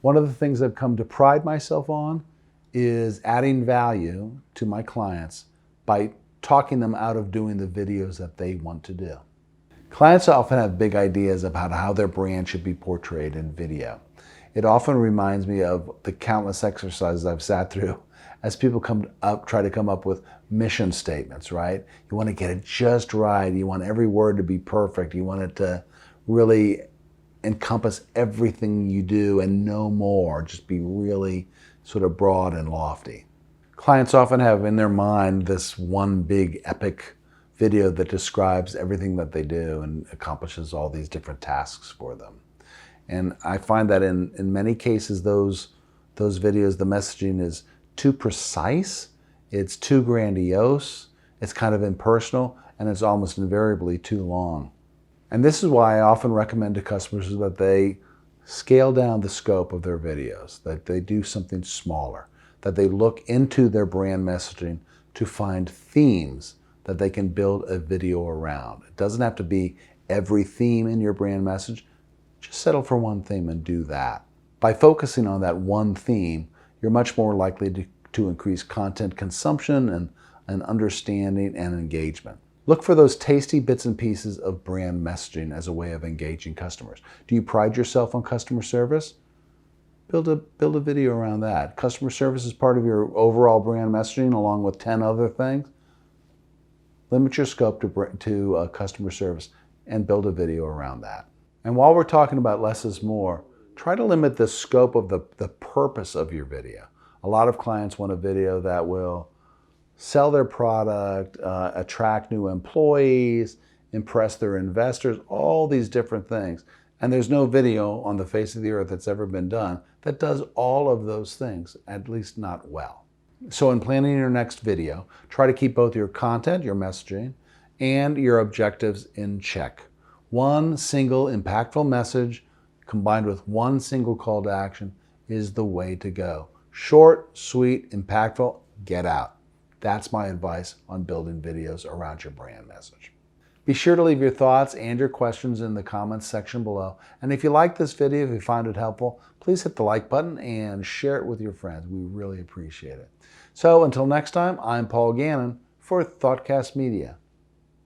One of the things I've come to pride myself on is adding value to my clients by talking them out of doing the videos that they want to do. Clients often have big ideas about how their brand should be portrayed in video. It often reminds me of the countless exercises I've sat through as people try to come up with mission statements, right? You want to get it just right. You want every word to be perfect. You want it to really encompass everything you do and no more, just be really sort of broad and lofty. Clients often have in their mind this one big epic video that describes everything that they do and accomplishes all these different tasks for them. And I find that in many cases, those videos, the messaging is too precise, it's too grandiose, it's kind of impersonal, and it's almost invariably too long. And this is why I often recommend to customers that they scale down the scope of their videos, that they do something smaller, that they look into their brand messaging to find themes that they can build a video around. It doesn't have to be every theme in your brand message. Just settle for one theme and do that. By focusing on that one theme, you're much more likely to increase content consumption and understanding and engagement. Look for those tasty bits and pieces of brand messaging as a way of engaging customers. Do you pride yourself on customer service? Build a video around that. Customer service is part of your overall brand messaging along with 10 other things. Limit your scope to customer service and build a video around that. And while we're talking about less is more, try to limit the scope of the purpose of your video. A lot of clients want a video that will sell their product, attract new employees, impress their investors, all these different things. And there's no video on the face of the earth that's ever been done that does all of those things, at least not well. So in planning your next video, try to keep both your content, your messaging, and your objectives in check. One single impactful message combined with one single call to action is the way to go. Short, sweet, impactful, get out. That's my advice on building videos around your brand message. Be sure to leave your thoughts and your questions in the comments section below. And if you like this video, if you found it helpful, please hit the like button and share it with your friends. We really appreciate it. So until next time, I'm Paul Gannon for ThoughtCast Media.